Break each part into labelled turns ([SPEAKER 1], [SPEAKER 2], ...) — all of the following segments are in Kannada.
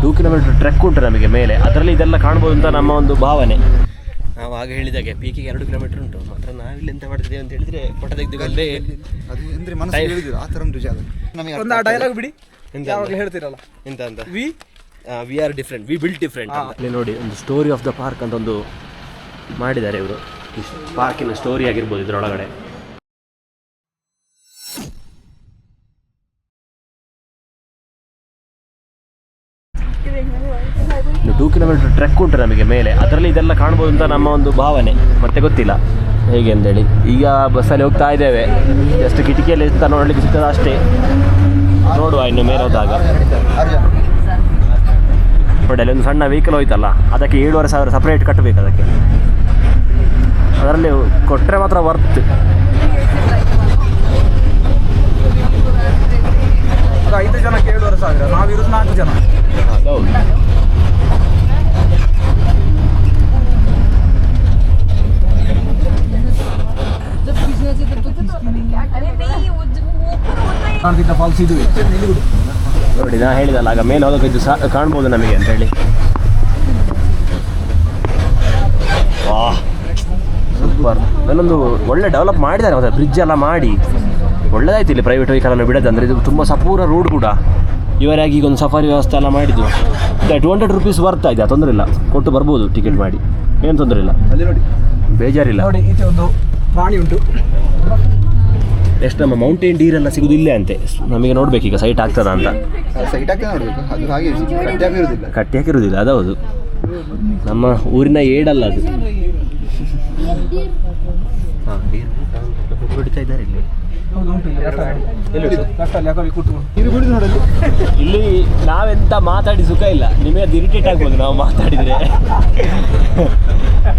[SPEAKER 1] 2 ಕಿಲೋಮೀಟರ್ ಟ್ರೆಕ್ ಉಂಟು ನಮಗೆ ಮೇಲೆ, ಅದರಲ್ಲಿ ಇದೆಲ್ಲ ಕಾಣ್ಬೋದು ಅಂತ ನಮ್ಮ ಒಂದು ಭಾವನೆ. ನಾವು ಆಗ ಹೇಳಿದಾಗೆ ಪೀಕಿಗೆ 2 ಕಿಲೋಮೀಟರ್ ಉಂಟು, ಮಾತ್ರ ನಾವಿಲ್ಲಿ ಎಂತ ಮಾಡ್ತಿದ್ದೇವೆ ಅಂತ ಹೇಳಿದ್ರೆ ಫೋಟೋ ತೆಗೆದುಕೊಂಡೇ
[SPEAKER 2] ಡೈಲಾಗ್ ಬಿಡಿ ಹೇಳ್ತಿರಲ್ಲ
[SPEAKER 1] ಎಂತ ಅಂತ we are different, we built different. ಅಲ್ಲಿ ನೋಡಿ ಒಂದು ಸ್ಟೋರಿ ಆಫ್ ದ ಪಾರ್ಕ್ ಅಂತ ಒಂದು ಮಾಡಿದ್ದಾರೆ ಇವರು. ಈ ಪಾರ್ಕಿನ ಸ್ಟೋರಿ ಆಗಿರ್ಬೋದು ಇದರೊಳಗಡೆ. ಇನ್ನು 2 ಕಿಲೋಮೀಟರ್ ಟ್ರೆಕ್ ಉಂಟು ನಮಗೆ ಮೇಲೆ, ಅದರಲ್ಲಿ ಇದೆಲ್ಲ ಕಾಣ್ಬೋದು ಅಂತ ನಮ್ಮ ಒಂದು ಭಾವನೆ. ಮತ್ತೆ ಗೊತ್ತಿಲ್ಲ ಹೇಗೆ ಅಂತೇಳಿ. ಈಗ ಬಸ್ಸಲ್ಲಿ ಹೋಗ್ತಾ ಇದ್ದೇವೆ, ಜಸ್ಟ್ ಕಿಟಕಿಯಲ್ಲಿ ಇರ್ತಾ ನೋಡಲಿಕ್ಕೆ ಸಿಗ್ತದೆ ಅಷ್ಟೇ. ನೋಡುವ ಇನ್ನು ಮೇಲೆ ಹೋದಾಗ. ನೋಡಿ ಅಲ್ಲಿ ಒಂದು ಸಣ್ಣ ವೆಹಿಕಲ್ ಹೋಯ್ತಲ್ಲ, ಅದಕ್ಕೆ 7,500 ಸಪ್ರೇಟ್ ಕಟ್ಟಬೇಕು. ಅದಕ್ಕೆ ಅದರಲ್ಲಿ ಕೊಟ್ಟರೆ ಮಾತ್ರ ವರ್ತ್.
[SPEAKER 2] 5 ಜನಕ್ಕೆ 7,500, ನಾವಿರೋದು 4 ಜನ.
[SPEAKER 1] ಹೌದು.
[SPEAKER 2] ಫಾಲ್ಸ್ ಇದು
[SPEAKER 1] ನೋಡಿ, ನಾ ಹೇಳಿದಲ್ಲ ಆಗ ಮೇಲೆ ಹೋಗೋಕೆ ಇದು ಕಾಣ್ಬೋದು ನಮಗೆ ಅಂತ ಹೇಳಿ. ಸೂಪರ್. ಅಲ್ಲೊಂದು ಒಳ್ಳೆ ಡೆವಲಪ್ ಮಾಡಿದ್ದಾರೆ ಮತ್ತೆ, ಬ್ರಿಡ್ಜ್ ಎಲ್ಲ ಮಾಡಿ ಒಳ್ಳೆದಾಯ್ತು ಇಲ್ಲಿ ಪ್ರೈವೇಟ್ ವೆಹಿಕಲನ್ನು ಬಿಡೋದಂದರೆ. ಇದು ತುಂಬ ಸಪೂರ ರೋಡ್ ಕೂಡ ಇವರಾಗಿ ಈಗ ಒಂದು ಸಫಾರಿ ವ್ಯವಸ್ಥೆ ಎಲ್ಲ ಮಾಡಿದ್ದು. 200 ರೂಪೀಸ್ ಬರ್ತಾ ಇದೆ, ತೊಂದರೆ ಇಲ್ಲ, ಕೊಟ್ಟು ಬರ್ಬೋದು ಟಿಕೆಟ್ ಮಾಡಿ, ಏನು ತೊಂದರೆ ಇಲ್ಲ.
[SPEAKER 2] ಅಲ್ಲಿ ನೋಡಿ
[SPEAKER 1] ಬೇಜಾರಿಲ್ಲ.
[SPEAKER 2] ನೋಡಿ ಈಚೆ ಒಂದು ಪ್ರಾಣಿ ಉಂಟು.
[SPEAKER 1] ನೆಕ್ಸ್ಟ್ ನಮ್ಮ ಮೌಂಟೇನ್ ಡೀರ್ ಎಲ್ಲ ಸಿಗೋದು ಇಲ್ಲೇ ಅಂತೆ. ನಮಗೆ ನೋಡ್ಬೇಕೀಗ ಸೈಟ್ ಆಗ್ತದ ಅಂತ.
[SPEAKER 2] ಸೈಟ್ ಹಾಕಿ ನೋಡಬೇಕು, ಅದು ಹಾಗೆ
[SPEAKER 1] ಕಟ್ಟಿ ಹಾಕಿರೋದಿಲ್ಲ. ಅದೌದು, ನಮ್ಮ ಊರಿನ ಏಡಲ್ಲ ಅದು. ಹಾಂ, ಡೀರ್ ಹೊಡಿತಾ ಇದ್ದಾರೆ ಇಲ್ಲಿ. ಇಲ್ಲಿ ನಾವೆಂತ ಮಾತಾಡಿ ಸುಖ ಇಲ್ಲ, ನಿಮಗೆ ಅದು ಇರಿಟೇಟ್ ಆಗ್ಬೋದು ನಾವು ಮಾತಾಡಿದರೆ.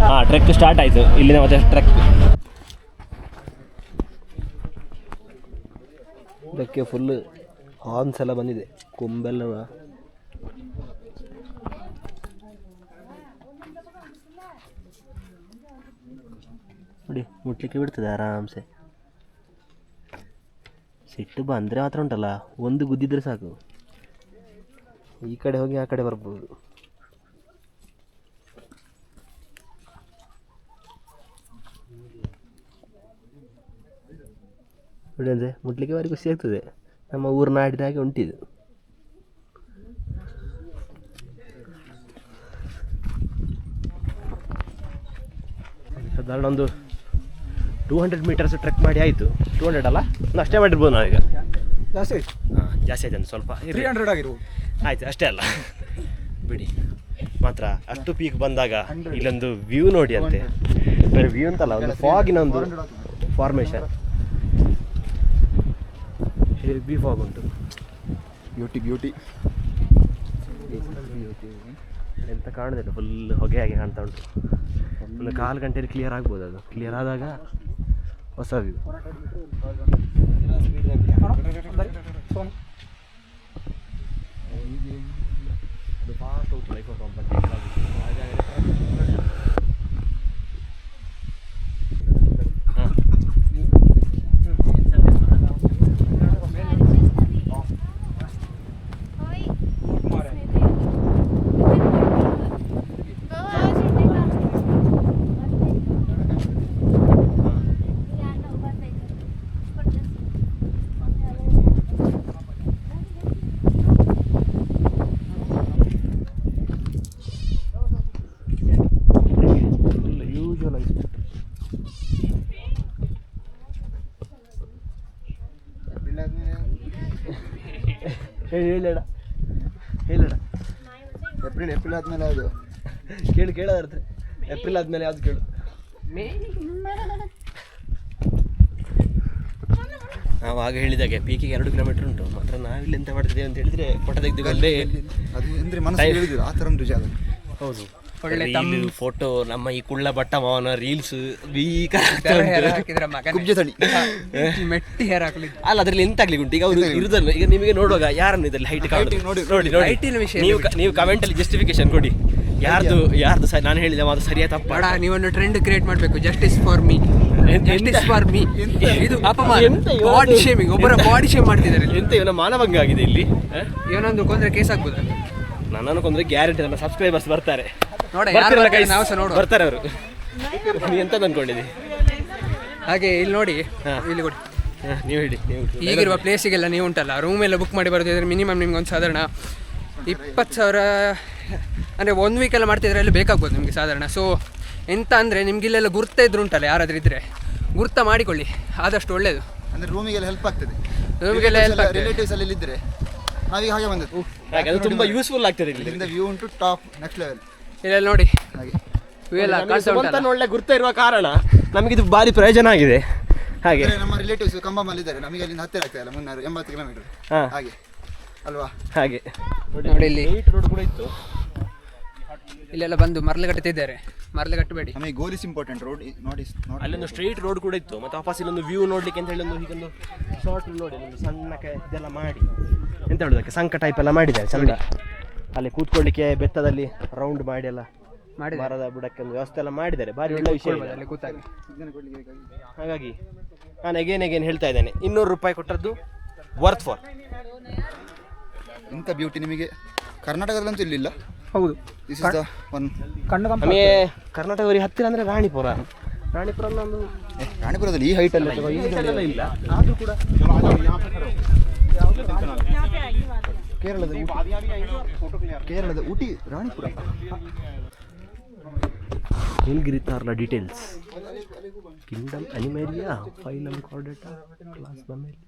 [SPEAKER 1] ಹಾಂ, ಟ್ರೆಕ್ ಸ್ಟಾರ್ಟ್ ಆಯಿತು ಇಲ್ಲಿಂದ. ಮತ್ತೆ ಟ್ರೆಕ್ ಇದಕ್ಕೆ ಫುಲ್ ಹಾರ್ನ್ಸ್ ಎಲ್ಲ ಬಂದಿದೆ, ಕೊಂಬೆಲ್ಲ. ನೋಡಿ ಮುಟ್ಲಿಕ್ಕೆ ಬಿಡ್ತದೆ ಆರಾಮ್ಸೆ. ಸಿಟ್ಟು ಬಂದರೆ ಮಾತ್ರ ಉಂಟಲ್ಲ, ಒಂದು ಗುದ್ದಿದ್ರೆ ಸಾಕು, ಈ ಕಡೆ ಹೋಗಿ ಆ ಕಡೆ ಬರ್ಬೋದು. ನೋಡಿ ಅಂದರೆ ಮುಟ್ಲಿಕ್ಕೆ ಭಾರಿ ಖುಷಿ ಆಗ್ತದೆ. ನಮ್ಮ ಊರಿನ ನಾಡಿನ ಹಾಗೆ ಉಂಟಿದು. ಸಾಧಾರಣ ಒಂದು 200 ಮೀಟರ್ಸ್ ಟ್ರೆಕ್ ಮಾಡಿ ಆಯಿತು. 200 ಅಲ್ಲ, ಒಂದು ಅಷ್ಟೇ ಮಾಡಿರ್ಬೋದು ನಾವೀಗ.
[SPEAKER 2] ಜಾಸ್ತಿ ಆಯ್ತು.
[SPEAKER 1] ಹಾಂ, ಜಾಸ್ತಿ ಆಯ್ತು ಸ್ವಲ್ಪ.
[SPEAKER 2] 300 ಆಗಿರ್ಬೋದು.
[SPEAKER 1] ಆಯಿತು, ಅಷ್ಟೇ ಅಲ್ಲ ಬಿಡಿ. ಮಾತ್ರ ಅಷ್ಟು ಪೀಕ್ ಬಂದಾಗ ಇಲ್ಲೊಂದು ವ್ಯೂ ನೋಡಿ ಅಂತೆ. ಬರೀ ವ್ಯೂ ಅಂತಲ್ಲ, ಒಂದು ಫಾಗಿನ ಒಂದು ಫಾರ್ಮೇಷನ್, ಹೆವಿ ಫಾಗ್ ಉಂಟು.
[SPEAKER 2] ಬ್ಯೂಟಿ
[SPEAKER 1] ಎಂತ ಕಾಣೋದಿಲ್ಲ, ಫುಲ್ ಹೊಗೆ ಹಾಗೆ ಕಾಣ್ತಾ ಉಂಟು. ಒಂದು 1/4 ಗಂಟೆಯಲ್ಲಿ ಕ್ಲಿಯರ್ ಆಗ್ಬೋದು. ಅದು ಕ್ಲಿಯರ್ ಆದಾಗ ಹೊಸ ವ್ಯೂ. ಫಾಸ್ಟ್ ಹೋಗ್ತು ಲೈಫ್ ಹೇಳಡ
[SPEAKER 2] ಏಪ್ರಿಲ್ ಆದ್ಮೇಲೆ ಅದು
[SPEAKER 1] ಕೇಳೋದ್ರೆ ಏಪ್ರಿಲ್ ಆದ್ಮೇಲೆ ಯಾವ್ದು ಕೇಳು. ನಾವು ಆಗ ಹೇಳಿದಾಗೆ ಪೀಕಿಗೆ 2 ಕಿಲೋಮೀಟರ್ ಉಂಟು, ಮಾತ್ರ ನಾವಿಲ್ಲಿ ಎಂತ ಮಾಡ್ತಿದ್ದೇವೆ ಅಂತ ಹೇಳಿದ್ರೆ ಫೋಟೋ ತೆಗೆದುಕೊಂಡೇ. ಹೌದು, ರೀಲ್ ಫೋಟೋ. ನಮ್ಮ ಈ ಕುಳ್ಳ ಬಟ್ಟ ಮಾವನ ರೀಲ್ಸ್ ಅಲ್ಲ, ಅದ್ರಲ್ಲಿ ಎಂತ ಆಗ್ಲಿಕ್ಕೆ ಉಂಟು. ಈಗ ಅವರು ಇರುದಲ್ಲ, ಈಗ ನಿಮಗೆ ನೋಡುವಾಗ ಯಾರನ್ನು ಇದರಲ್ಲಿ ಹೈಟ್ ನೋಡಿ ನೀವು ಕಮೆಂಟ್ ಅಲ್ಲಿ ಜಸ್ಟಿಫಿಕೇಶನ್ ಕೊಡಿ. ಯಾರ್ದು ನಾನು ಹೇಳಿದ ಮಾತು ಸರಿಯಾ ತಪ್ಪ.
[SPEAKER 3] ನೀವೊಂದು ಟ್ರೆಂಡ್ ಕ್ರಿಯೇಟ್ ಮಾಡಬೇಕು. Justice for me. ಇದು ಅಪಮಾನ, ಬಾಡಿ ಶೇಮಿಂಗ್. ಒಬ್ಬರ ಬಾಡಿ ಶೇಮ್ ಮಾಡ್ತಿದ್ದಾರೆ.
[SPEAKER 1] ಎಂತ ಇವನ ಮಾನಭಂಗ ಆಗಿದೆ ಇಲ್ಲಿ.
[SPEAKER 3] ಇವನೊಂದು ಕೊಂದ್ರೆ ಕೇಸ್ ಆಗ್ಬೋದು.
[SPEAKER 1] ನನ್ನನ್ನು ಕೊಂದ್ರೆ ಗ್ಯಾರಂಟಿ ನನ್ನ ಸಬ್ಸ್ಕ್ರೈಬರ್ಸ್ ಬರ್ತಾರೆ.
[SPEAKER 3] ನೋಡಿ
[SPEAKER 1] ಬರ್ತಿರಲ್ಲ guys?
[SPEAKER 3] ನಾವು ಸಹ ನೋಡುವ.
[SPEAKER 1] ಬರ್ತಾರೆ ಅವರು. ನೀ ಎಂತದ್ದು ಅನ್ಕೊಂಡಿದ್ದಿ?
[SPEAKER 3] ಹಾಗೆ ಇಲ್ಲಿ ನೋಡಿ, ಇಲ್ಲಿ ಕೊಡಿ.
[SPEAKER 1] ನೀವು ಹೇಳಿ.
[SPEAKER 3] ಈಗಿರುವ ಪ್ಲೇಸಿಗೆಲ್ಲ ನೀವು ಉಂಟಲ್ಲ ರೂಮ್ ಎಲ್ಲ ಬುಕ್ ಮಾಡಿ ಬರೋದಿದ್ರೆ ಮಿನಿಮಮ್ ನಿಮ್ಗೆ ಒಂದು ಸಾಧಾರಣ 20,000 ಅಂದರೆ 1 ವೀಕೆಲ್ಲ ಮಾಡ್ತಿದ್ರೆ ಅಲ್ಲಿ ಬೇಕಾಗ್ಬೋದು ನಿಮಗೆ ಸಾಧಾರಣ. ಸೊ ಎಂತ ಅಂದರೆ ನಿಮ್ಗೆ ಇಲ್ಲೆಲ್ಲ ಗುರ್ತ ಇದ್ರು ಉಂಟಲ್ಲ, ಯಾರಾದರೂ ಇದ್ದರೆ ಗುರ್ತ ಮಾಡಿಕೊಳ್ಳಿ, ಆದಷ್ಟು ಒಳ್ಳೆಯದು.
[SPEAKER 2] ಅಂದರೆ ರೂಮಿಗೆಲ್ಲ ಹೆಲ್ಪ್ ಆಗ್ತದೆ.
[SPEAKER 3] ರೂಮಿಗೆಲ್ಲ ಹೆಲ್ಪ್ ಆಗ್ತದೆ.
[SPEAKER 2] ರಿಲೇಟಿವ್ಸ್ ಅಲ್ಲಿ ಇದ್ದರೆ ನಾವೀಗ ಹಾಗೆ ಬಂದದ್ದು.
[SPEAKER 1] ಹಾಗೆ ಅದು ತುಂಬ ಯೂಸ್ಫುಲ್ ಆಗ್ತದೆ ಇಲ್ಲಿ.
[SPEAKER 2] ಇದರಿಂದ ವ್ಯೂ ಉಂಟು ಟಾಪ್ ನೆಕ್ಸ್ಟ್ ಲೆವೆಲ್.
[SPEAKER 3] ಇಲ್ಲೆಲ್ಲ ನೋಡಿ
[SPEAKER 2] ಹಾಗೆ
[SPEAKER 3] ವ್ಯೂ ಎಲ್ಲ ಕಾಣಿಸ್ತಾ ಉಂಟಲ್ಲ.
[SPEAKER 1] ಒಳ್ಳೆ ಗುರ್ತ ಇರುವ ಕಾರಣ ನಮಗಿದು ಭಾರಿ ಪ್ರಯೋಜನ ಆಗಿದೆ. ಹಾಗೆ
[SPEAKER 2] ಅಂದ್ರೆ ನಮ್ಮ ರಿಲೇಟಿವ್ಸ್ ಕಂಬಮಲ್ಲಿ ಇದ್ದಾರೆ, ನಮಗೆ ಅಲ್ಲಿಂದ ಹತ್ತಿರ ಆಗ್ತದೆ ಅಲ್ಲ 380 ಕಿಲೋಮೀಟರ್. ಹಾಗೆ ಅಲ್ವಾ?
[SPEAKER 1] ಹಾಗೆ
[SPEAKER 3] ನೋಡಿ ಇಲ್ಲಿ
[SPEAKER 1] ರೋಡ್ ಕೂಡ ಇತ್ತು.
[SPEAKER 3] ಇಲ್ಲೆಲ್ಲ ಬಂದು ಮರಳು ಕಟ್ಟುತ್ತಿದ್ದಾರೆ, ಮರಳು ಕಟ್ಟಬೇಡಿ.
[SPEAKER 2] ನಮಗೆ ಗೋಲ್ ಇಸ್ ಇಂಪಾರ್ಟೆಂಟ್. ರೋಡ್ ನೋಡಿ
[SPEAKER 1] ಅಲ್ಲೊಂದು ಸ್ಟ್ರೈಟ್ ರೋಡ್ ಕೂಡ ಇತ್ತು. ಮತ್ತು ವಾಪಸ್ ಇಲ್ಲೊಂದು ವ್ಯೂ ನೋಡ್ಲಿಕ್ಕೆ ಅಂತ ಹೇಳಿ ಒಂದು ಹೀಗೊಂದು ಶಾರ್ಟ್ ನೋಡಿ ಒಂದು ಸಣ್ಣಕ್ಕೆ ಇದೆಲ್ಲ ಮಾಡಿ ಎಂತ ಹೇಳೋದಕ್ಕೆ ಸಂಕ ಟೈಪ್ ಎಲ್ಲ ಮಾಡಿದ್ದಾರೆ ಚಂದ. ಅಲ್ಲಿ ಕೂತ್ಕೊಳ್ಳಿಕ್ಕೆ ಬೆತ್ತದಲ್ಲಿ ರೌಂಡ್ ಮಾಡಿ ಎಲ್ಲ ಮಾಡಿ ಮರದ ಬುಡಕ್ಕೆ ಒಂದು ವ್ಯವಸ್ಥೆ ಎಲ್ಲ ಮಾಡಿದ್ದಾರೆ. ಭಾರಿ ಒಳ್ಳೆ ವಿಷಯ
[SPEAKER 3] ಅಲ್ಲಿ ಕೂತಾಗಿ.
[SPEAKER 1] ಹಾಗಾಗಿ ನಾನು ಎಗೇನ್ ಹೇಳ್ತಾ ಇದ್ದೇನೆ, 200 ರೂಪಾಯಿ ಕೊಟ್ಟದ್ದು ವರ್ತ್ ಫಾರ್.
[SPEAKER 2] ಇಂಥ ಬ್ಯೂಟಿ ನಿಮಗೆ ಕರ್ನಾಟಕದಲ್ಲಂತೂ ಇಲ್ಲಿಲ್ಲ.
[SPEAKER 3] ಹೌದು,
[SPEAKER 2] ದಿಸ್ ಇಸ್ ದ ಒನ್.
[SPEAKER 1] ನಮಗೆ ಕರ್ನಾಟಕದವರಿಗೆ ಹತ್ತಿರ ಅಂದರೆ ರಾಣಿಪುರ ಒಂದು
[SPEAKER 2] ರಾಣಿಪುರದಲ್ಲಿ ಈ ಹೈಟ್ ಅಲ್ಲಿ
[SPEAKER 1] ಇಲ್ಲ ಆದರೂ ಕೂಡ
[SPEAKER 2] ಕೇರಳದ Ooty Ranipura.
[SPEAKER 1] Nilgiri tahr details kingdom Animalia phylum Chordata class ಬಮೇಲಿ.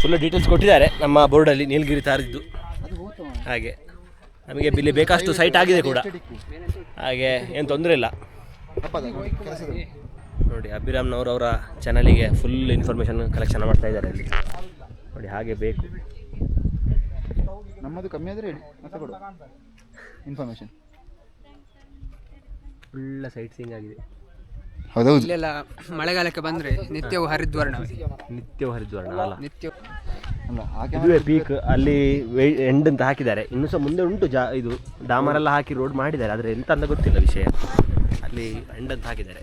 [SPEAKER 1] ಫುಲ್ ಡೀಟೇಲ್ಸ್ ಕೊಟ್ಟಿದ್ದಾರೆ ನಮ್ಮ ಬೋರ್ಡಲ್ಲಿ ನೀಲಗಿರಿ ತಾರದ್ದು. ಹಾಗೆ ನಮಗೆ ಇಲ್ಲಿ ಬೇಕಷ್ಟು ಸೈಟ್ ಆಗಿದೆ ಕೂಡ, ಹಾಗೆ ಏನು ತೊಂದರೆ ಇಲ್ಲ. ನೋಡಿ ಅಭಿರಾಮ್ನವರು ಅವರ ಚಾನಲಿಗೆ ಫುಲ್ ಇನ್ಫಾರ್ಮೇಷನ್ ಕಲೆಕ್ಷನ್ ಮಾಡ್ತಾ ಇದ್ದಾರೆ ಅಲ್ಲಿ ನೋಡಿ. ಹಾಗೆ ಬೇಕು,
[SPEAKER 2] ನಮ್ಮದು ಕಮ್ಮಿ ಆದರೆ ಹೇಳಿ ಮತ್ತೆ ಕೊಡು ಇನ್ಫಾರ್ಮೇಷನ್.
[SPEAKER 1] ಒಳ್ಳೆ ಸೈಟ್ ಸೀಯಿಂಗ್ ಆಗಿದೆ.
[SPEAKER 2] ಹೌದೌದು.
[SPEAKER 3] ಇಲ್ಲೆಲ್ಲ ಮಳೆಗಾಲಕ್ಕೆ ಬಂದರೆ ನಿತ್ಯವೂ ಹರಿದ್ವರ್ಣವೇ.
[SPEAKER 1] ನಿತ್ಯವೂ ಹರಿದ್ವರ್ಣ ಅಲ್ಲ,
[SPEAKER 3] ನಿತ್ಯ
[SPEAKER 2] ಅಲ್ಲ ಹಾಗೆ
[SPEAKER 1] ಇದುವೇ ಪೀಕ್. ಅಲ್ಲಿ ಎಂಡ್ ಅಂತ ಹಾಕಿದ್ದಾರೆ, ಇನ್ನೂ ಸಹ ಮುಂದೆ ಉಂಟು ಇದು ಡಾಮರೆಲ್ಲ ಹಾಕಿ ರೋಡ್ ಮಾಡಿದ್ದಾರೆ, ಆದರೆ ಎಂತ ಅಂತ ಗೊತ್ತಿಲ್ಲ ವಿಷಯ. ಅಲ್ಲಿ ಎಂಡ್ ಅಂತ ಹಾಕಿದ್ದಾರೆ.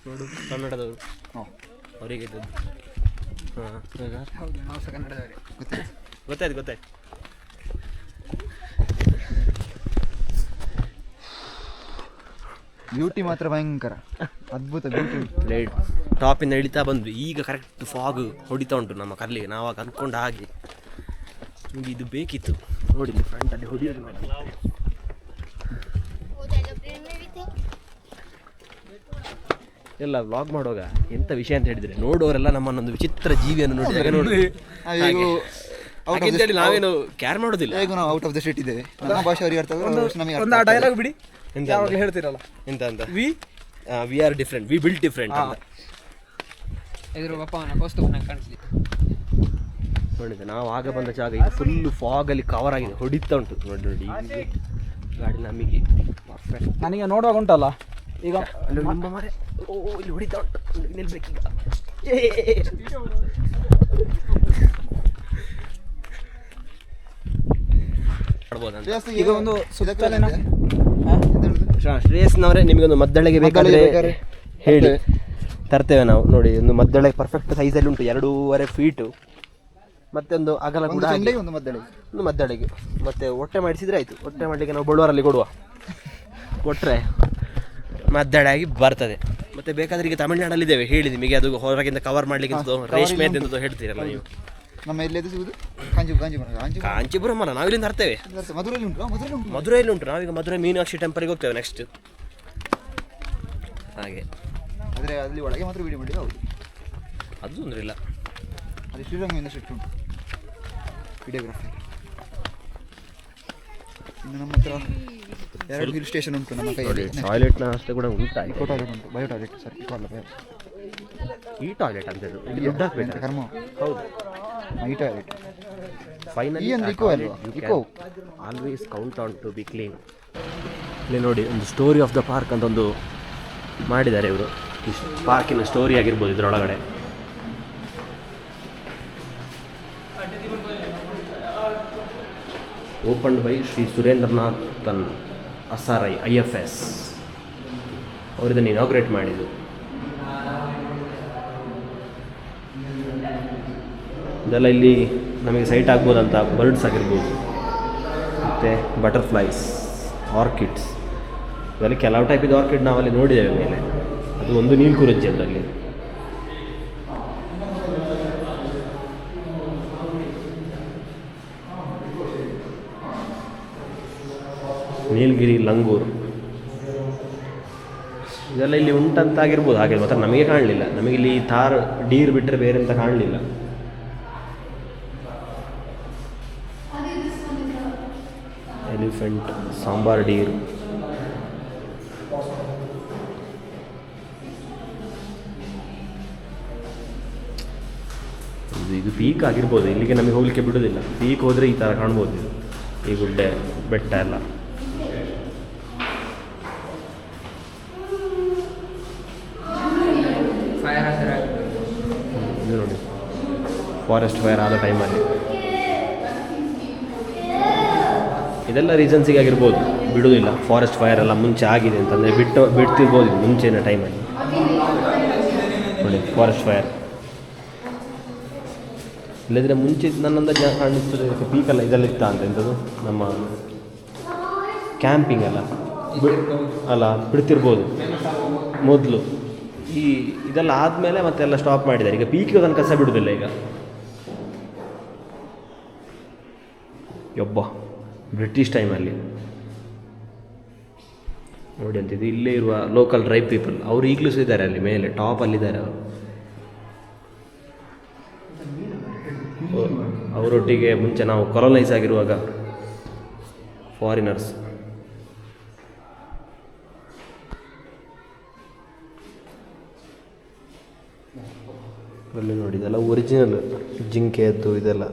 [SPEAKER 1] ನೋಡು ಕನ್ನಡದವರು ಅವರಿಗೆ ಇದ್ದದ್ದು.
[SPEAKER 3] ಹೌದು, ನಾವು ಸಹ ಕನ್ನಡದವರೇ.
[SPEAKER 1] ಗೊತ್ತಾಯ್ತು.
[SPEAKER 2] ಬ್ಯೂಟಿ ಮಾತ್ರ ಭಯಂಕರ ಅದ್ಭುತ ಬ್ಯೂಟಿ.
[SPEAKER 1] ಲೈಟ್ ಟಾಪಿಂದ ಇಳಿತಾ ಬಂದ್ವಿ, ಈಗ ಕರೆಕ್ಟ್ ಫಾಗ್ ಹೊಡಿತಾ ಉಂಟು ನಮ್ಮ ಕಲ್ಲಿಗೆ. ನಾವಾಗ ಅಂದ್ಕೊಂಡು ಹಾಗೆ ನಿಮಗೆ ಇದು ಬೇಕಿತ್ತು ನೋಡಿ, ಫ್ರಂಟಲ್ಲಿ ಹೊಡಿಯೋದು ನೋಡಿ. ಎಲ್ಲ ವ್ಲಾಗ್ ಮಾಡುವಾಗ ಎಂಥ ವಿಷಯ ಅಂತ ಹೇಳಿದರೆ ನೋಡೋರೆಲ್ಲ ನಮ್ಮನ್ನೊಂದು ವಿಚಿತ್ರ ಜೀವಿಯನ್ನು ನೋಡಿದಾಗ ನೋಡಿ ಹಾಗೆಂತೇಳಿ ನಾವೇನು ಕ್ಯಾರ್ ಮಾಡೋದಿಲ್ಲ.
[SPEAKER 2] ಹೇಗೂ ನಾವು ಔಟ್ ಆಫ್ ದ ಸ್ಟೇಟ್ ಇದ್ದೇವೆ, ನಮ್ಮ ಭಾಷೆ ಅವರಿಗೆ ಅರ್ಥ ನಮಗೆ
[SPEAKER 4] ಒಂದು ಡೈಲಾಗ್ ಬಿಡಿ, ಯಾವಾಗಲೂ ಹೇಳ್ತಿರಲ್ಲ
[SPEAKER 1] ಎಂತ ಅಂತ we are different, we built different ಅಂತ.
[SPEAKER 3] ಎದುರು ಬಪ್ಪವನ ಕೌಸ್ತುಭನ ಕಾಣಿಸ್ಲಿ
[SPEAKER 1] ನೋಡಿದೆ ನಾವು ಆಗ ಬಂದ ಜಾಗ ಇದು ಫುಲ್ಲು ಫಾಗಲ್ಲಿ ಕವರ್ ಆಗಿದೆ, ಹೊಡಿತಾ ಉಂಟು ನೋಡಿ. ಗಾಡಿ ನಮಗೆ ಪರ್ಫೆಕ್ಟ್.
[SPEAKER 4] ನನಗೆ ನೋಡುವಾಗ ಉಂಟಲ್ಲ ಈಗ
[SPEAKER 1] ಅಲ್ಲಿ ನಿಮ್ಮ ಮರೆ ಇಲ್ಲಿ ಹೊಡಿತಾ ಉಂಟು, ನಿಲ್ಬೇಕೀಗ.
[SPEAKER 4] ಈಗ ಒಂದು ಸುತ್ತಲಿನ
[SPEAKER 1] ಶ್ರೇಯಸ್ನವರೇ ನಿಮಗೊಂದು ಮದ್ದಳೆಗೆ ಬೇಕಾದರೆ ಹೇಳಿ ತರ್ತೇವೆ ನಾವು. ನೋಡಿ ಒಂದು ಮದ್ದಳೆ ಪರ್ಫೆಕ್ಟ್ ಸೈಜಲ್ಲಿ ಉಂಟು, 2.5 ಫೀಟು, ಮತ್ತೆ ಒಂದು ಅಗಲ ಕೂಡ
[SPEAKER 2] ಒಂದು
[SPEAKER 1] ಮದ್ದಳೆಗೆ ಮತ್ತೆ ಹೊಟ್ಟೆ ಮಾಡಿಸಿದ್ರೆ ಆಯಿತು. ಹೊಟ್ಟೆ ಮಾಡಲಿಕ್ಕೆ ನಾವು ಬಳುವರಲ್ಲಿ ಕೊಟ್ಟರೆ ಮದ್ದಳೆ ಆಗಿ ಬರ್ತದೆ. ಮತ್ತೆ ಬೇಕಾದ್ರೆ ಈಗ ತಮಿಳ್ನಾಡಲ್ಲಿದ್ದೇವೆ ಹೇಳಿ ನಿಮಗೆ, ಅದು ಹೊರಗಿಂದ ಕವರ್ ಮಾಡಲಿಕ್ಕೆ ರೇಷ್ಮೆ ಅಂತ ಹೇಳ್ತೀರಲ್ಲ ನೀವು.
[SPEAKER 2] ನಮ್ಮ ಎಲ್ಲಿ ಸಿಗುದು
[SPEAKER 1] ಕಾಂಚೀಪುರಂ ಅಲ್ಲ, ನಾವಿಲ್ಲಿಂದ ತರ್ತೇವೆ. ಮಧುರೈಲಿ ಉಂಟು. ನಾವೀಗ ಮಧುರೈ ಮೀನಾಕ್ಷಿ ಟೆಂಪಲ್ಗೆ ಹೋಗ್ತೇವೆ ನೆಕ್ಸ್ಟ್. ಹಾಗೆ
[SPEAKER 2] ಆದರೆ ಅಲ್ಲಿ ಒಳಗೆ ಮಾತ್ರ ವಿಡಿಯೋ ಮಾಡಿ. ಹೌದು,
[SPEAKER 1] ಅದು ತೊಂದರೆ ಇಲ್ಲ.
[SPEAKER 2] ಅದು ಶ್ರೀರಂಗದಿಂದ ಸ್ಟ್ರಿಕ್ಟ್ ಉಂಟು ವಿಡಿಯೋಗ್ರಾಫಿ. ಇನ್ನು ನಮ್ಮ ಹತ್ರ 2 ಹಿಲ್ ಸ್ಟೇಷನ್ ಉಂಟು ನಮ್ಮ ಕೈಯಲ್ಲಿ.
[SPEAKER 1] ಟಾಯ್ಲೆಟ್ನ ಅಷ್ಟೇ ಕೂಡ ಉಂಟಾ?
[SPEAKER 2] ಇಕೋ ಟಾಯ್ಲೆಟ್ ಉಂಟು, ಬಯೋ ಟಾಯ್ಲೆಟ್. ಸರ್
[SPEAKER 1] ಈ ಟಾಯ್ಲೆಟ್ ಅಂತ ದುಡ್ಡು ಹಾಕ್ಬೇಕು.
[SPEAKER 2] ಕರ್ಮ.
[SPEAKER 1] ಹೌದು,
[SPEAKER 2] ಈ toilet
[SPEAKER 1] finally always count on to be clean. ಇಲ್ಲಿ ನೋಡಿ ಒಂದು ಸ್ಟೋರಿ ಆಫ್ ದ ಪಾರ್ಕ್ ಅಂತ ಒಂದು ಮಾಡಿದ್ದಾರೆ ಇವರು. ಈ ಪಾರ್ಕಿನ ಸ್ಟೋರಿ ಆಗಿರ್ಬೋದು ಇದರೊಳಗಡೆ. ಓಪನ್ಡ್ ಬೈ ಶ್ರೀ ಸುರೇಂದ್ರನಾಥನ್ ಅಸಾರೈ IFS. ಅವರಿದನ್ನು ಇನಾಗ್ರೇಟ್ ಮಾಡಿದ್ದು. ಇದೆಲ್ಲ ಇಲ್ಲಿ ನಮಗೆ ಸೈಟ್ ಆಗ್ಬೋದಂತ ಬರ್ಡ್ಸ್ ಆಗಿರ್ಬೋದು, ಮತ್ತು ಬಟರ್ಫ್ಲೈಸ್, ಆರ್ಕಿಡ್ಸ್, ಇದರಲ್ಲಿ ಕೆಲವು ಟೈಪಿದ ಆರ್ಕಿಡ್ ನಾವಲ್ಲಿ ನೋಡಿದ್ದೇವೆ ಮೇಲೆ. ಅದು ಒಂದು ನೀಲ್ಕುರಿಜ್ಜಿ ಅದರಲ್ಲಿ. ನೀಲಗಿರಿ ಲಂಗೂರ್ ಇದೆಲ್ಲ ಇಲ್ಲಿ ಉಂಟಂತಾಗಿರ್ಬೋದು. ಹಾಗೆ ಮಾತ್ರ ನಮಗೆ ಕಾಣಲಿಲ್ಲ. ನಮಗಿಲ್ಲಿ ಥಾರ್ ಡೀರ್ ಬಿಟ್ಟರೆ ಬೇರೆ ಅಂತ ಕಾಣಲಿಲ್ಲ. ಎಲಿಫೆಂಟ್, ಸಾಂಬಾರ್ ಡೀರ್, ಇದು ಪೀಕ್ ಆಗಿರ್ಬೋದು. ಇಲ್ಲಿಗೆ ನಮಗೆ ಹೋಗಲಿಕ್ಕೆ ಬಿಡೋದಿಲ್ಲ. ಪೀಕ್ ಹೋದರೆ ಈ ಥರ ಕಾಣ್ಬೋದು ಇದು, ಈ ಗುಡ್ಡೆ ಬೆಟ್ಟ ಎಲ್ಲ. ಇದು ನೋಡಿ ಫಾರೆಸ್ಟ್ ಫೈರ್ ಆದ ಟೈಮಲ್ಲಿ ಇದೆಲ್ಲ ರೀಸನ್ಸಿಗೆ ಆಗಿರ್ಬೋದು ಬಿಡೋದಿಲ್ಲ. ಫಾರೆಸ್ಟ್ ಫೈರ್ ಎಲ್ಲ ಮುಂಚೆ ಆಗಿದೆ ಅಂತಂದರೆ ಬಿಡ್ತಿರ್ಬೋದು ಇದು ಮುಂಚೆನ ಟೈಮಲ್ಲಿ. ನೋಡಿ ಫಾರೆಸ್ಟ್ ಫೈರ್ ಇಲ್ಲದ್ರೆ ಮುಂಚೆ ನನ್ನೊಂದು ಕಾಣಿಸ್ತದೆ ಪೀಕಲ್ಲ ಇದೆಲ್ಲ ಇತ್ತ ಅಂತ ಎಂಥದ್ದು ನಮ್ಮ ಕ್ಯಾಂಪಿಂಗ್ ಎಲ್ಲ ಅಲ್ಲ ಬಿಡ್ತಿರ್ಬೋದು ಮೊದಲು. ಈ ಇದೆಲ್ಲ ಆದಮೇಲೆ ಮತ್ತೆಲ್ಲ ಸ್ಟಾಪ್ ಮಾಡಿದ್ದಾರೆ. ಈಗ ಪೀಕಿಗೆ ತನಕ ಕಸ ಬಿಡೋದಿಲ್ಲ ಈಗ. ಯೊಬ್ಬ ಬ್ರಿಟಿಷ್ ಟೈಮಲ್ಲಿ ನೋಡಿ ಅಂತಿದ್ದು. ಇಲ್ಲೇ ಇರುವ ಲೋಕಲ್ ಟ್ರೈಬ್ ಪೀಪಲ್ ಅವರು ಈಗಲೂ ಸಹ ಇದ್ದಾರೆ ಅಲ್ಲಿ ಮೇಲೆ ಟಾಪಲ್ಲಿದ್ದಾರೆ ಅವರು. ಅವರೊಟ್ಟಿಗೆ ಮುಂಚೆ ನಾವು ಕೊಲೊನೈಸ್ ಆಗಿರುವಾಗ ಫಾರಿನರ್ಸ್. ಅಲ್ಲಿ ನೋಡಿ ಇದೆಲ್ಲ ಒರಿಜಿನಲ್ ಜಿಂಕೆಯದ್ದು ಇದೆಲ್ಲ.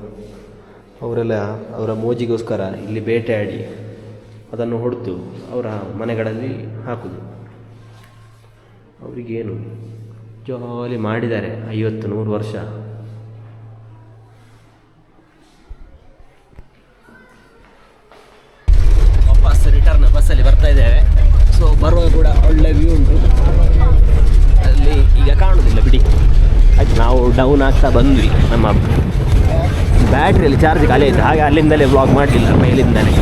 [SPEAKER 1] ಅವರೆಲ್ಲ ಅವರ ಮೋಜಿಗೋಸ್ಕರ ಇಲ್ಲಿ ಬೇಟೆಯಾಡಿ ಅದನ್ನು ಹೊಡೆದು ಅವರ ಮನೆಗಳಲ್ಲಿ ಹಾಕೋದು. ಅವರಿಗೇನು ಜಾಲಿ ಮಾಡಿದ್ದಾರೆ 50-100 ವರ್ಷ. ವಾಪಸ್ ರಿಟರ್ನ್ ಬಸ್ಸಲ್ಲಿ ಬರ್ತಾ ಇದ್ದೇವೆ. ಸೊ ಬರುವಾಗ ಕೂಡ ಒಳ್ಳೆ ವ್ಯೂ ಉಂಟು ಅಲ್ಲಿ. ಈಗ ಕಾಣೋದಿಲ್ಲ ಬಿಡಿ. ಆಯ್ತು, ನಾವು ಡೌನ್ ಆಗ್ತಾ ಬಂದ್ವಿ. ನಮ್ಮ ಬ್ಯಾಟ್ರಿಯಲ್ಲಿ ಚಾರ್ಜ್ ಖಾಲಿ ಆಯಿತು, ಹಾಗೆ ಅಲ್ಲಿಂದಲೇ ವ್ಲಾಗ್ ಮಾಡಲಿಲ್ಲ ಮೇಲಿಂದಲೇ.